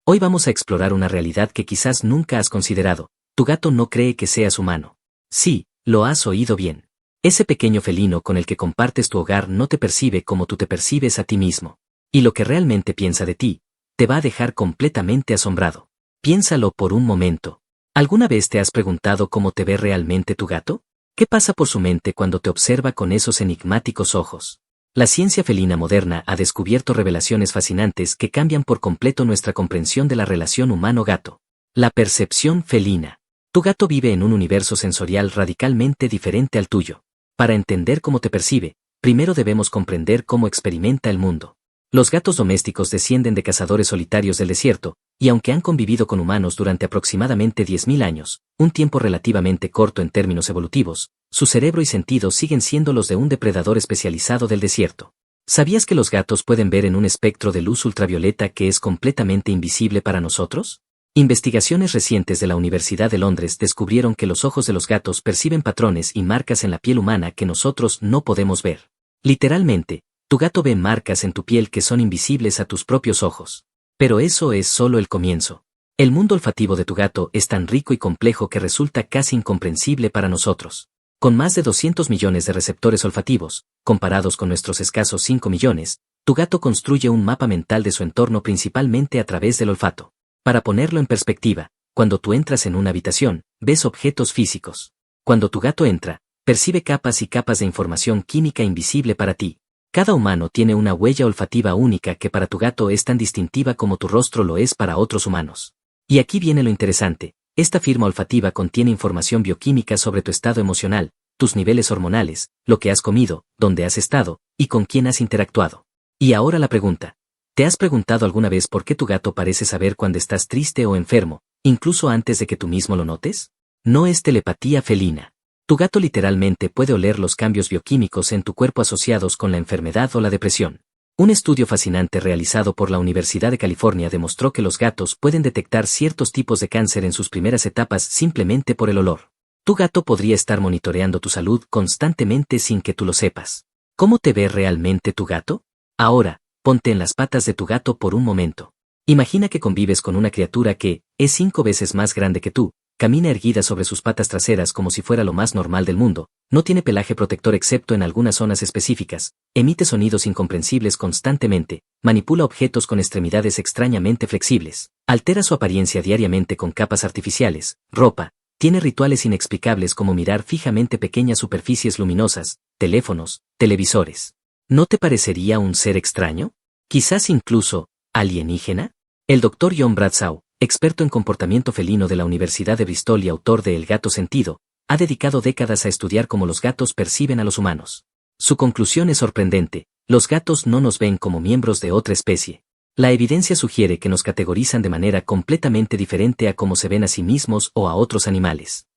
Hoy vamos a explorar una realidad que quizás nunca has considerado. Tu gato no cree que seas humano. Sí, lo has oído bien. Ese pequeño felino con el que compartes tu hogar no te percibe como tú te percibes a ti mismo. Y lo que realmente piensa de ti, te va a dejar completamente asombrado. Piénsalo por un momento. ¿Alguna vez te has preguntado cómo te ve realmente tu gato? ¿Qué pasa por su mente cuando te observa con esos enigmáticos ojos? La ciencia felina moderna ha descubierto revelaciones fascinantes que cambian por completo nuestra comprensión de la relación humano-gato. La percepción felina. Tu gato vive en un universo sensorial radicalmente diferente al tuyo. Para entender cómo te percibe, primero debemos comprender cómo experimenta el mundo. Los gatos domésticos descienden de cazadores solitarios del desierto, y aunque han convivido con humanos durante aproximadamente 10.000 años, un tiempo relativamente corto en términos evolutivos, su cerebro y sentidos siguen siendo los de un depredador especializado del desierto. ¿Sabías que los gatos pueden ver en un espectro de luz ultravioleta que es completamente invisible para nosotros? Investigaciones recientes de la Universidad de Londres descubrieron que los ojos de los gatos perciben patrones y marcas en la piel humana que nosotros no podemos ver. Literalmente, tu gato ve marcas en tu piel que son invisibles a tus propios ojos. Pero eso es solo el comienzo. El mundo olfativo de tu gato es tan rico y complejo que resulta casi incomprensible para nosotros. Con más de 200 millones de receptores olfativos, comparados con nuestros escasos 5 millones, tu gato construye un mapa mental de su entorno principalmente a través del olfato. Para ponerlo en perspectiva, cuando tú entras en una habitación, ves objetos físicos. Cuando tu gato entra, percibe capas y capas de información química invisible para ti. Cada humano tiene una huella olfativa única que para tu gato es tan distintiva como tu rostro lo es para otros humanos. Y aquí viene lo interesante. Esta firma olfativa contiene información bioquímica sobre tu estado emocional, tus niveles hormonales, lo que has comido, dónde has estado, y con quién has interactuado. Y ahora la pregunta. ¿Te has preguntado alguna vez por qué tu gato parece saber cuando estás triste o enfermo, incluso antes de que tú mismo lo notes? No es telepatía felina. Tu gato literalmente puede oler los cambios bioquímicos en tu cuerpo asociados con la enfermedad o la depresión. Un estudio fascinante realizado por la Universidad de California demostró que los gatos pueden detectar ciertos tipos de cáncer en sus primeras etapas simplemente por el olor. Tu gato podría estar monitoreando tu salud constantemente sin que tú lo sepas. ¿Cómo te ve realmente tu gato? Ahora, ponte en las patas de tu gato por un momento. Imagina que convives con una criatura que es 5 veces más grande que tú, camina erguida sobre sus patas traseras como si fuera lo más normal del mundo, no tiene pelaje protector excepto en algunas zonas específicas, emite sonidos incomprensibles constantemente, manipula objetos con extremidades extrañamente flexibles, altera su apariencia diariamente con capas artificiales, ropa, tiene rituales inexplicables como mirar fijamente pequeñas superficies luminosas, teléfonos, televisores. ¿No te parecería un ser extraño? Quizás incluso, alienígena. El Dr. John Bradshaw, experto en comportamiento felino de la Universidad de Bristol y autor de El gato sentido, ha dedicado décadas a estudiar cómo los gatos perciben a los humanos. Su conclusión es sorprendente: los gatos no nos ven como miembros de otra especie. La evidencia sugiere que nos categorizan de manera completamente diferente a cómo se ven a sí mismos o a otros animales.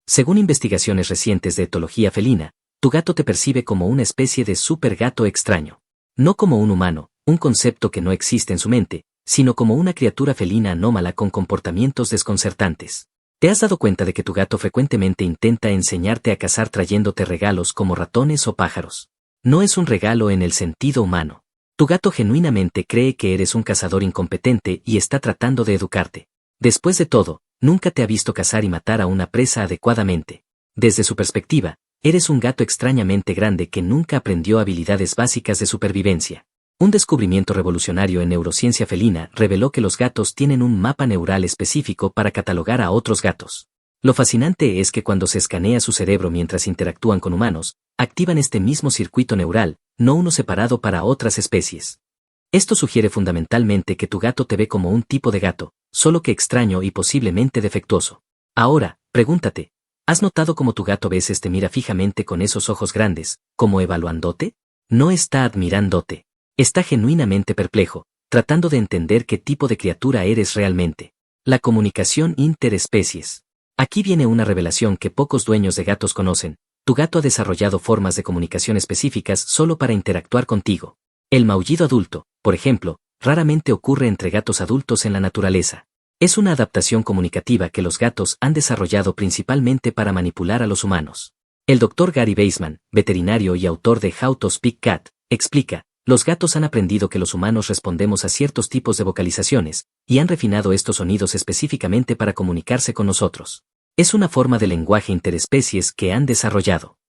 Según investigaciones recientes de etología felina, tu gato te percibe como una especie de supergato extraño. No como un humano, un concepto que no existe en su mente, sino como una criatura felina anómala con comportamientos desconcertantes. ¿Te has dado cuenta de que tu gato frecuentemente intenta enseñarte a cazar trayéndote regalos como ratones o pájaros? No es un regalo en el sentido humano. Tu gato genuinamente cree que eres un cazador incompetente y está tratando de educarte. Después de todo, nunca te ha visto cazar y matar a una presa adecuadamente. Desde su perspectiva, eres un gato extrañamente grande que nunca aprendió habilidades básicas de supervivencia. Un descubrimiento revolucionario en neurociencia felina reveló que los gatos tienen un mapa neural específico para catalogar a otros gatos. Lo fascinante es que cuando se escanea su cerebro mientras interactúan con humanos, activan este mismo circuito neural, no uno separado para otras especies. Esto sugiere fundamentalmente que tu gato te ve como un tipo de gato, solo que extraño y posiblemente defectuoso. Ahora, pregúntate, ¿has notado cómo tu gato a veces te mira fijamente con esos ojos grandes, como evaluándote? No está admirándote. Está genuinamente perplejo, tratando de entender qué tipo de criatura eres realmente. La comunicación interespecies. Aquí viene una revelación que pocos dueños de gatos conocen. Tu gato ha desarrollado formas de comunicación específicas solo para interactuar contigo. El maullido adulto, por ejemplo, raramente ocurre entre gatos adultos en la naturaleza. Es una adaptación comunicativa que los gatos han desarrollado principalmente para manipular a los humanos. El Dr. Gary Weissman, veterinario y autor de How to Speak Cat, explica: Los gatos han aprendido que los humanos respondemos a ciertos tipos de vocalizaciones, y han refinado estos sonidos específicamente para comunicarse con nosotros. Es una forma de lenguaje interespecies que han desarrollado.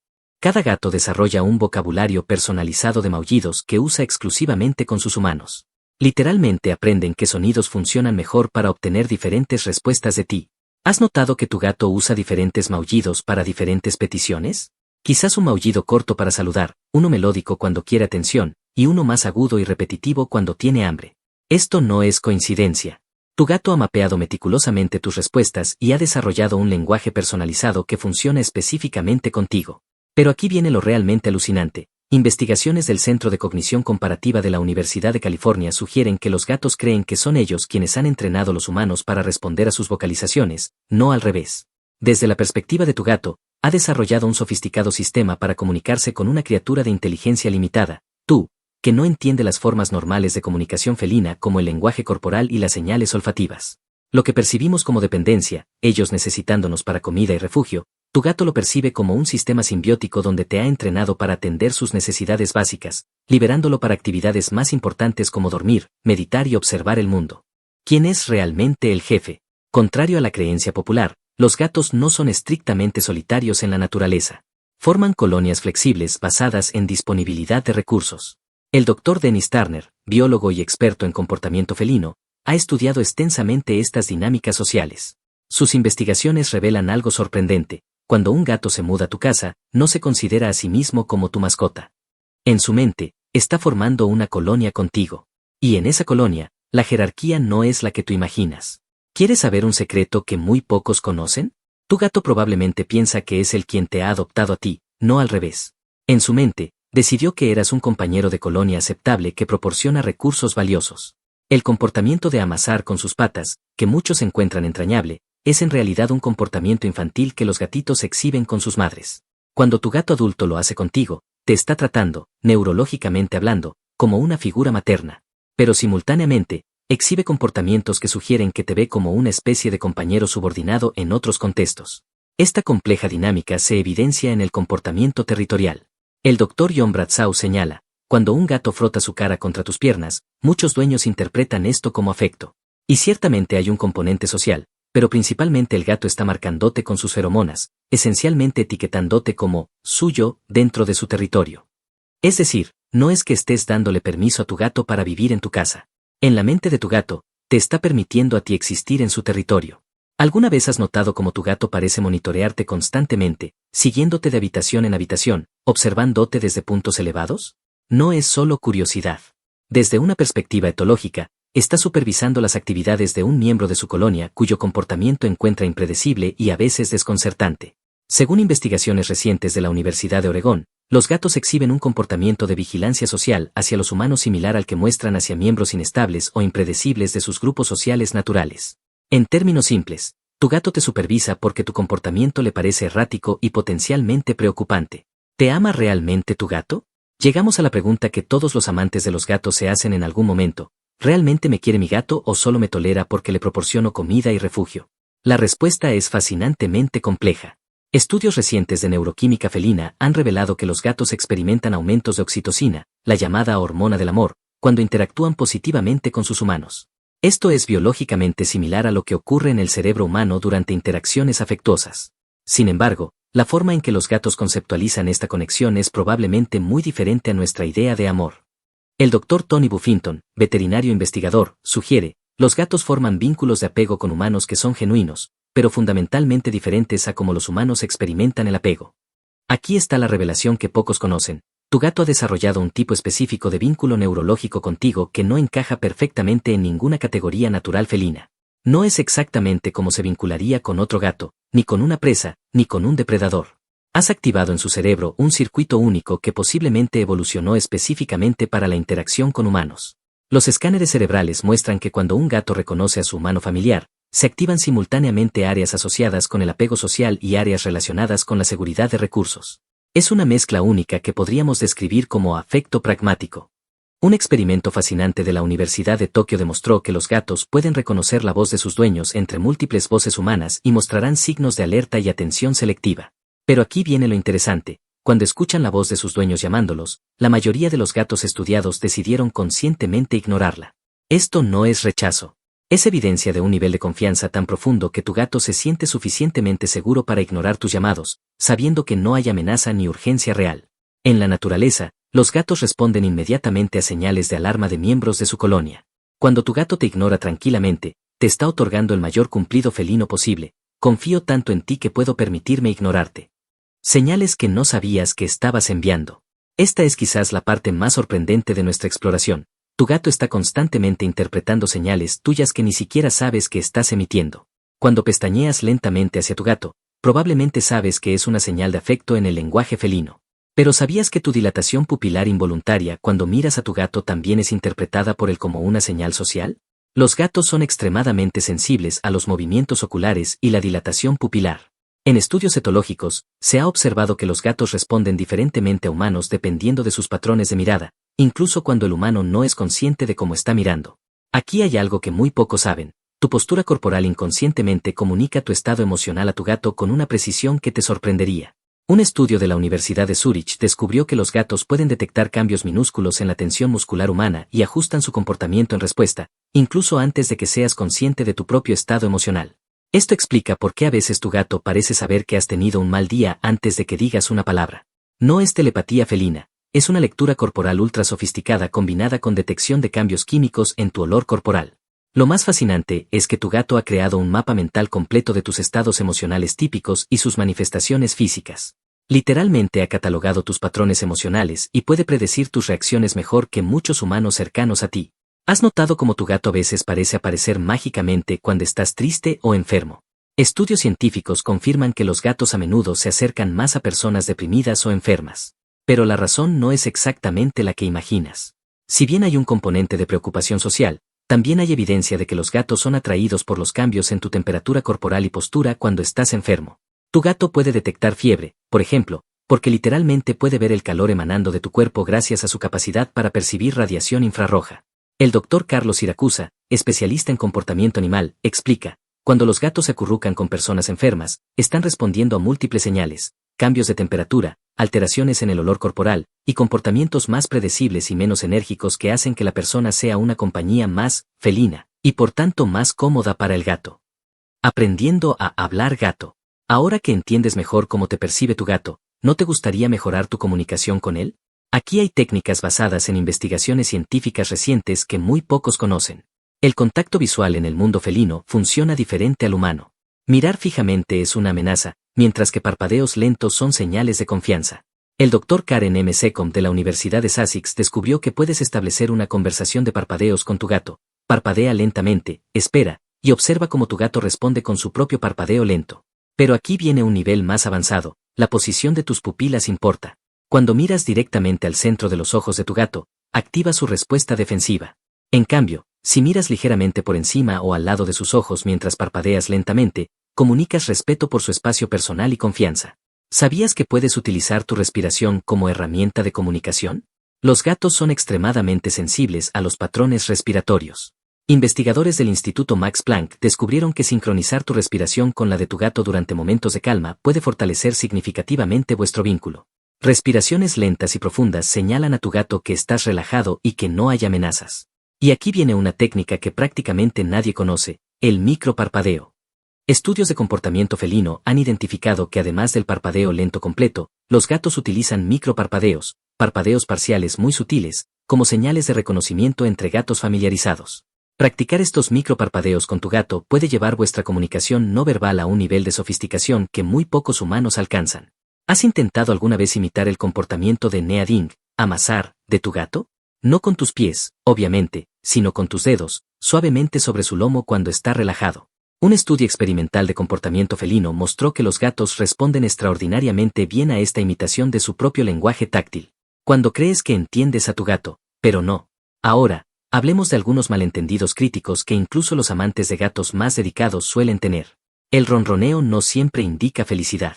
Cada gato desarrolla un vocabulario personalizado de maullidos que usa exclusivamente con sus humanos. Literalmente aprenden qué sonidos funcionan mejor para obtener diferentes respuestas de ti. ¿Has notado que tu gato usa diferentes maullidos para diferentes peticiones? Quizás un maullido corto para saludar, uno melódico cuando quiere atención, y uno más agudo y repetitivo cuando tiene hambre. Esto no es coincidencia. Tu gato ha mapeado meticulosamente tus respuestas y ha desarrollado un lenguaje personalizado que funciona específicamente contigo. Pero aquí viene lo realmente alucinante. Investigaciones del Centro de Cognición Comparativa de la Universidad de California sugieren que los gatos creen que son ellos quienes han entrenado a los humanos para responder a sus vocalizaciones, no al revés. Desde la perspectiva de tu gato, ha desarrollado un sofisticado sistema para comunicarse con una criatura de inteligencia limitada, tú, que no entiende las formas normales de comunicación felina como el lenguaje corporal y las señales olfativas. Lo que percibimos como dependencia, ellos necesitándonos para comida y refugio, tu gato lo percibe como un sistema simbiótico donde te ha entrenado para atender sus necesidades básicas, liberándolo para actividades más importantes como dormir, meditar y observar el mundo. ¿Quién es realmente el jefe? Contrario a la creencia popular, los gatos no son estrictamente solitarios en la naturaleza. Forman colonias flexibles basadas en disponibilidad de recursos. El Dr. Dennis Turner, biólogo y experto en comportamiento felino, ha estudiado extensamente estas dinámicas sociales. Sus investigaciones revelan algo sorprendente. Cuando un gato se muda a tu casa, no se considera a sí mismo como tu mascota. En su mente, está formando una colonia contigo. Y en esa colonia, la jerarquía no es la que tú imaginas. ¿Quieres saber un secreto que muy pocos conocen? Tu gato probablemente piensa que es el quien te ha adoptado a ti, no al revés. En su mente, decidió que eras un compañero de colonia aceptable que proporciona recursos valiosos. El comportamiento de amasar con sus patas, que muchos encuentran entrañable, es en realidad un comportamiento infantil que los gatitos exhiben con sus madres. Cuando tu gato adulto lo hace contigo, te está tratando, neurológicamente hablando, como una figura materna. Pero simultáneamente, exhibe comportamientos que sugieren que te ve como una especie de compañero subordinado en otros contextos. Esta compleja dinámica se evidencia en el comportamiento territorial. El Dr. John Bradshaw señala, cuando un gato frota su cara contra tus piernas, muchos dueños interpretan esto como afecto. Y ciertamente hay un componente social, pero principalmente el gato está marcándote con sus feromonas, esencialmente etiquetándote como suyo dentro de su territorio. Es decir, no es que estés dándole permiso a tu gato para vivir en tu casa. En la mente de tu gato, te está permitiendo a ti existir en su territorio. ¿Alguna vez has notado cómo tu gato parece monitorearte constantemente, siguiéndote de habitación en habitación, observándote desde puntos elevados? No es solo curiosidad. Desde una perspectiva etológica, está supervisando las actividades de un miembro de su colonia cuyo comportamiento encuentra impredecible y a veces desconcertante. Según investigaciones recientes de la Universidad de Oregón, los gatos exhiben un comportamiento de vigilancia social hacia los humanos similar al que muestran hacia miembros inestables o impredecibles de sus grupos sociales naturales. En términos simples, tu gato te supervisa porque tu comportamiento le parece errático y potencialmente preocupante. ¿Te ama realmente tu gato? Llegamos a la pregunta que todos los amantes de los gatos se hacen en algún momento. ¿Realmente me quiere mi gato o solo me tolera porque le proporciono comida y refugio? La respuesta es fascinantemente compleja. Estudios recientes de neuroquímica felina han revelado que los gatos experimentan aumentos de oxitocina, la llamada hormona del amor, cuando interactúan positivamente con sus humanos. Esto es biológicamente similar a lo que ocurre en el cerebro humano durante interacciones afectuosas. Sin embargo, la forma en que los gatos conceptualizan esta conexión es probablemente muy diferente a nuestra idea de amor. El Dr. Tony Buffington, veterinario investigador, sugiere, los gatos forman vínculos de apego con humanos que son genuinos, pero fundamentalmente diferentes a cómo los humanos experimentan el apego. Aquí está la revelación que pocos conocen. Tu gato ha desarrollado un tipo específico de vínculo neurológico contigo que no encaja perfectamente en ninguna categoría natural felina. No es exactamente como se vincularía con otro gato, ni con una presa, ni con un depredador. Has activado en su cerebro un circuito único que posiblemente evolucionó específicamente para la interacción con humanos. Los escáneres cerebrales muestran que cuando un gato reconoce a su humano familiar, se activan simultáneamente áreas asociadas con el apego social y áreas relacionadas con la seguridad de recursos. Es una mezcla única que podríamos describir como afecto pragmático. Un experimento fascinante de la Universidad de Tokio demostró que los gatos pueden reconocer la voz de sus dueños entre múltiples voces humanas y mostrarán signos de alerta y atención selectiva. Pero aquí viene lo interesante. Cuando escuchan la voz de sus dueños llamándolos, la mayoría de los gatos estudiados decidieron conscientemente ignorarla. Esto no es rechazo. Es evidencia de un nivel de confianza tan profundo que tu gato se siente suficientemente seguro para ignorar tus llamados, sabiendo que no hay amenaza ni urgencia real. En la naturaleza, los gatos responden inmediatamente a señales de alarma de miembros de su colonia. Cuando tu gato te ignora tranquilamente, te está otorgando el mayor cumplido felino posible. Confío tanto en ti que puedo permitirme ignorarte. Señales que no sabías que estabas enviando. Esta es quizás la parte más sorprendente de nuestra exploración. Tu gato está constantemente interpretando señales tuyas que ni siquiera sabes que estás emitiendo. Cuando pestañeas lentamente hacia tu gato, probablemente sabes que es una señal de afecto en el lenguaje felino. Pero ¿sabías que tu dilatación pupilar involuntaria cuando miras a tu gato también es interpretada por él como una señal social? Los gatos son extremadamente sensibles a los movimientos oculares y la dilatación pupilar. En estudios etológicos, se ha observado que los gatos responden diferentemente a humanos dependiendo de sus patrones de mirada, incluso cuando el humano no es consciente de cómo está mirando. Aquí hay algo que muy pocos saben. Tu postura corporal inconscientemente comunica tu estado emocional a tu gato con una precisión que te sorprendería. Un estudio de la Universidad de Zúrich descubrió que los gatos pueden detectar cambios minúsculos en la tensión muscular humana y ajustan su comportamiento en respuesta, incluso antes de que seas consciente de tu propio estado emocional. Esto explica por qué a veces tu gato parece saber que has tenido un mal día antes de que digas una palabra. No es telepatía felina, es una lectura corporal ultra sofisticada combinada con detección de cambios químicos en tu olor corporal. Lo más fascinante es que tu gato ha creado un mapa mental completo de tus estados emocionales típicos y sus manifestaciones físicas. Literalmente ha catalogado tus patrones emocionales y puede predecir tus reacciones mejor que muchos humanos cercanos a ti. ¿Has notado cómo tu gato a veces parece aparecer mágicamente cuando estás triste o enfermo? Estudios científicos confirman que los gatos a menudo se acercan más a personas deprimidas o enfermas. Pero la razón no es exactamente la que imaginas. Si bien hay un componente de preocupación social, también hay evidencia de que los gatos son atraídos por los cambios en tu temperatura corporal y postura cuando estás enfermo. Tu gato puede detectar fiebre, por ejemplo, porque literalmente puede ver el calor emanando de tu cuerpo gracias a su capacidad para percibir radiación infrarroja. El Dr. Carlos Siracusa, especialista en comportamiento animal, explica, cuando los gatos se acurrucan con personas enfermas, están respondiendo a múltiples señales, cambios de temperatura, alteraciones en el olor corporal, y comportamientos más predecibles y menos enérgicos que hacen que la persona sea una compañía más felina, y por tanto más cómoda para el gato. Aprendiendo a hablar gato. Ahora que entiendes mejor cómo te percibe tu gato, ¿no te gustaría mejorar tu comunicación con él? Aquí hay técnicas basadas en investigaciones científicas recientes que muy pocos conocen. El contacto visual en el mundo felino funciona diferente al humano. Mirar fijamente es una amenaza, mientras que parpadeos lentos son señales de confianza. El Dr. Karen M. Secom de la Universidad de Sussex descubrió que puedes establecer una conversación de parpadeos con tu gato. Parpadea lentamente, espera, y observa cómo tu gato responde con su propio parpadeo lento. Pero aquí viene un nivel más avanzado, la posición de tus pupilas importa. Cuando miras directamente al centro de los ojos de tu gato, activa su respuesta defensiva. En cambio, si miras ligeramente por encima o al lado de sus ojos mientras parpadeas lentamente, comunicas respeto por su espacio personal y confianza. ¿Sabías que puedes utilizar tu respiración como herramienta de comunicación? Los gatos son extremadamente sensibles a los patrones respiratorios. Investigadores del Instituto Max Planck descubrieron que sincronizar tu respiración con la de tu gato durante momentos de calma puede fortalecer significativamente vuestro vínculo. Respiraciones lentas y profundas señalan a tu gato que estás relajado y que no hay amenazas. Y aquí viene una técnica que prácticamente nadie conoce, el microparpadeo. Estudios de comportamiento felino han identificado que además del parpadeo lento completo, los gatos utilizan microparpadeos, parpadeos parciales muy sutiles, como señales de reconocimiento entre gatos familiarizados. Practicar estos microparpadeos con tu gato puede llevar vuestra comunicación no verbal a un nivel de sofisticación que muy pocos humanos alcanzan. ¿Has intentado alguna vez imitar el comportamiento de kneading, amasar, de tu gato? No con tus pies, obviamente, sino con tus dedos, suavemente sobre su lomo cuando está relajado. Un estudio experimental de comportamiento felino mostró que los gatos responden extraordinariamente bien a esta imitación de su propio lenguaje táctil. Cuando crees que entiendes a tu gato, pero no. Ahora, hablemos de algunos malentendidos críticos que incluso los amantes de gatos más dedicados suelen tener. El ronroneo no siempre indica felicidad.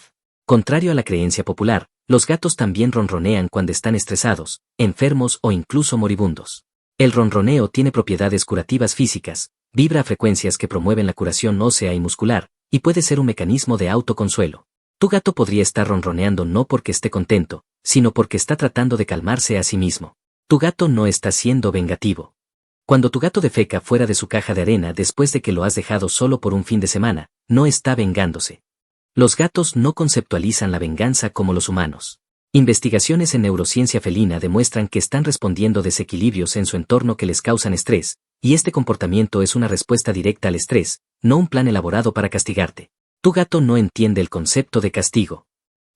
Contrario a la creencia popular, los gatos también ronronean cuando están estresados, enfermos o incluso moribundos. El ronroneo tiene propiedades curativas físicas, vibra a frecuencias que promueven la curación ósea y muscular, y puede ser un mecanismo de autoconsuelo. Tu gato podría estar ronroneando no porque esté contento, sino porque está tratando de calmarse a sí mismo. Tu gato no está siendo vengativo. Cuando tu gato defeca fuera de su caja de arena después de que lo has dejado solo por un fin de semana, no está vengándose. Los gatos no conceptualizan la venganza como los humanos. Investigaciones en neurociencia felina demuestran que están respondiendo desequilibrios en su entorno que les causan estrés, y este comportamiento es una respuesta directa al estrés, no un plan elaborado para castigarte. Tu gato no entiende el concepto de castigo.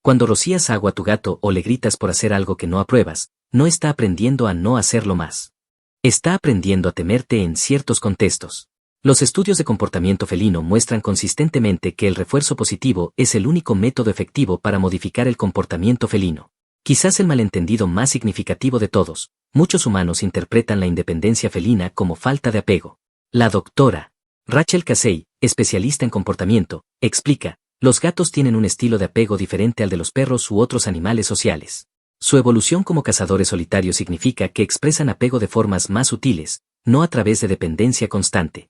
Cuando rocías agua a tu gato o le gritas por hacer algo que no apruebas, no está aprendiendo a no hacerlo más. Está aprendiendo a temerte en ciertos contextos. Los estudios de comportamiento felino muestran consistentemente que el refuerzo positivo es el único método efectivo para modificar el comportamiento felino. Quizás el malentendido más significativo de todos, muchos humanos interpretan la independencia felina como falta de apego. La doctora Rachel Casey, especialista en comportamiento, explica, los gatos tienen un estilo de apego diferente al de los perros u otros animales sociales. Su evolución como cazadores solitarios significa que expresan apego de formas más sutiles, no a través de dependencia constante.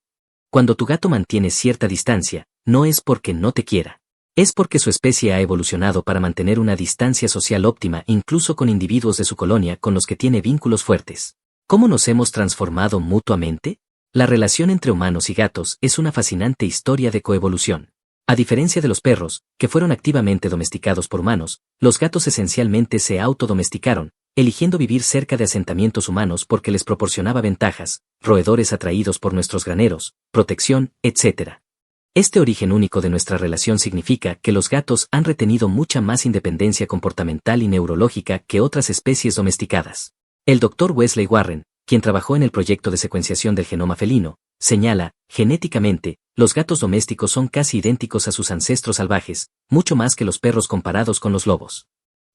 Cuando tu gato mantiene cierta distancia, no es porque no te quiera. Es porque su especie ha evolucionado para mantener una distancia social óptima incluso con individuos de su colonia con los que tiene vínculos fuertes. ¿Cómo nos hemos transformado mutuamente? La relación entre humanos y gatos es una fascinante historia de coevolución. A diferencia de los perros, que fueron activamente domesticados por humanos, los gatos esencialmente se autodomesticaron, eligiendo vivir cerca de asentamientos humanos porque les proporcionaba ventajas, roedores atraídos por nuestros graneros, protección, etc. Este origen único de nuestra relación significa que los gatos han retenido mucha más independencia comportamental y neurológica que otras especies domesticadas. El Dr. Wesley Warren, quien trabajó en el proyecto de secuenciación del genoma felino, señala, genéticamente, los gatos domésticos son casi idénticos a sus ancestros salvajes, mucho más que los perros comparados con los lobos.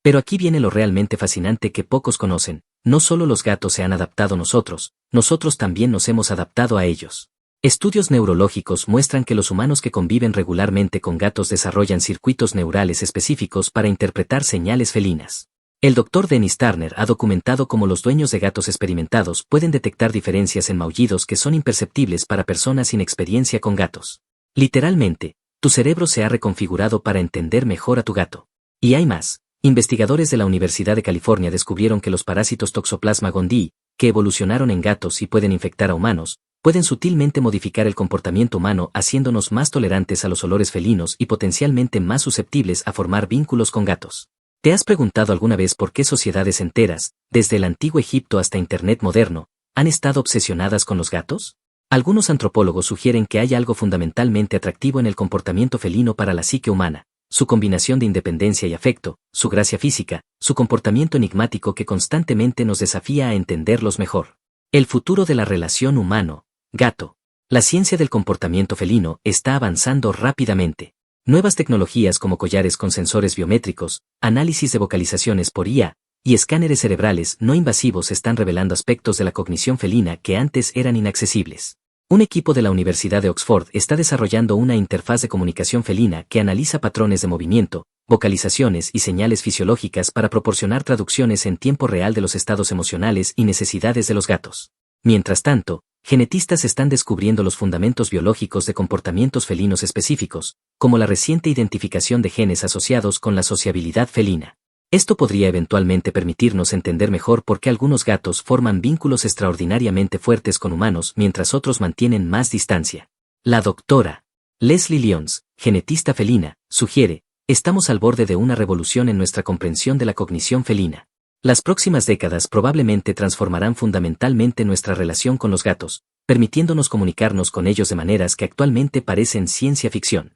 Pero aquí viene lo realmente fascinante que pocos conocen, no solo los gatos se han adaptado a nosotros también nos hemos adaptado a ellos. Estudios neurológicos muestran que los humanos que conviven regularmente con gatos desarrollan circuitos neurales específicos para interpretar señales felinas. El Dr. Dennis Turner ha documentado cómo los dueños de gatos experimentados pueden detectar diferencias en maullidos que son imperceptibles para personas sin experiencia con gatos. Literalmente, tu cerebro se ha reconfigurado para entender mejor a tu gato. Y hay más. Investigadores de la Universidad de California descubrieron que los parásitos Toxoplasma gondii, que evolucionaron en gatos y pueden infectar a humanos, pueden sutilmente modificar el comportamiento humano haciéndonos más tolerantes a los olores felinos y potencialmente más susceptibles a formar vínculos con gatos. ¿Te has preguntado alguna vez por qué sociedades enteras, desde el antiguo Egipto hasta Internet moderno, han estado obsesionadas con los gatos? Algunos antropólogos sugieren que hay algo fundamentalmente atractivo en el comportamiento felino para la psique humana, su combinación de independencia y afecto, su gracia física, su comportamiento enigmático que constantemente nos desafía a entenderlos mejor. El futuro de la relación humano-gato. La ciencia del comportamiento felino está avanzando rápidamente. Nuevas tecnologías como collares con sensores biométricos, análisis de vocalizaciones por IA, y escáneres cerebrales no invasivos están revelando aspectos de la cognición felina que antes eran inaccesibles. Un equipo de la Universidad de Oxford está desarrollando una interfaz de comunicación felina que analiza patrones de movimiento, vocalizaciones y señales fisiológicas para proporcionar traducciones en tiempo real de los estados emocionales y necesidades de los gatos. Mientras tanto, genetistas están descubriendo los fundamentos biológicos de comportamientos felinos específicos, como la reciente identificación de genes asociados con la sociabilidad felina. Esto podría eventualmente permitirnos entender mejor por qué algunos gatos forman vínculos extraordinariamente fuertes con humanos mientras otros mantienen más distancia. La doctora Leslie Lyons, genetista felina, sugiere, estamos al borde de una revolución en nuestra comprensión de la cognición felina. Las próximas décadas probablemente transformarán fundamentalmente nuestra relación con los gatos, permitiéndonos comunicarnos con ellos de maneras que actualmente parecen ciencia ficción.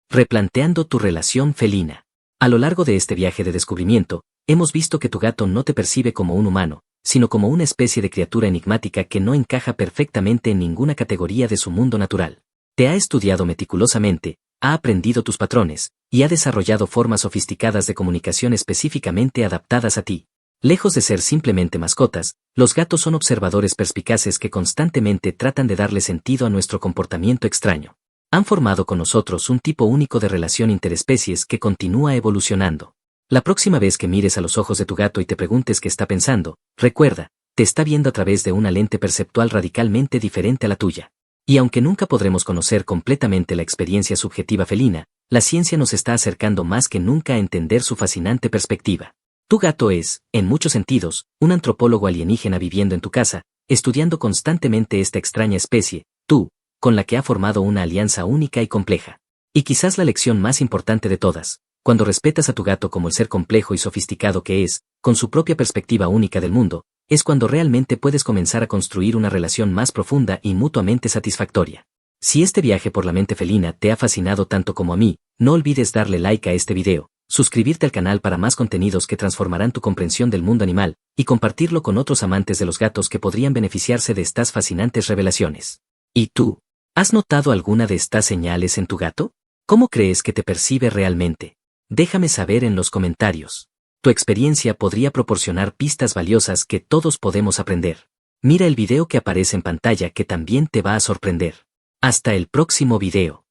Replanteando tu relación felina. A lo largo de este viaje de descubrimiento, hemos visto que tu gato no te percibe como un humano, sino como una especie de criatura enigmática que no encaja perfectamente en ninguna categoría de su mundo natural. Te ha estudiado meticulosamente, ha aprendido tus patrones, y ha desarrollado formas sofisticadas de comunicación específicamente adaptadas a ti. Lejos de ser simplemente mascotas, los gatos son observadores perspicaces que constantemente tratan de darle sentido a nuestro comportamiento extraño. Han formado con nosotros un tipo único de relación interespecies que continúa evolucionando. La próxima vez que mires a los ojos de tu gato y te preguntes qué está pensando, recuerda, te está viendo a través de una lente perceptual radicalmente diferente a la tuya. Y aunque nunca podremos conocer completamente la experiencia subjetiva felina, la ciencia nos está acercando más que nunca a entender su fascinante perspectiva. Tu gato es, en muchos sentidos, un antropólogo alienígena viviendo en tu casa, estudiando constantemente esta extraña especie, tú, con la que ha formado una alianza única y compleja. Y quizás la lección más importante de todas, cuando respetas a tu gato como el ser complejo y sofisticado que es, con su propia perspectiva única del mundo, es cuando realmente puedes comenzar a construir una relación más profunda y mutuamente satisfactoria. Si este viaje por la mente felina te ha fascinado tanto como a mí, no olvides darle like a este video, suscribirte al canal para más contenidos que transformarán tu comprensión del mundo animal, y compartirlo con otros amantes de los gatos que podrían beneficiarse de estas fascinantes revelaciones. ¿Y tú? ¿Has notado alguna de estas señales en tu gato? ¿Cómo crees que te percibe realmente? Déjame saber en los comentarios. Tu experiencia podría proporcionar pistas valiosas que todos podemos aprender. Mira el video que aparece en pantalla que también te va a sorprender. Hasta el próximo video.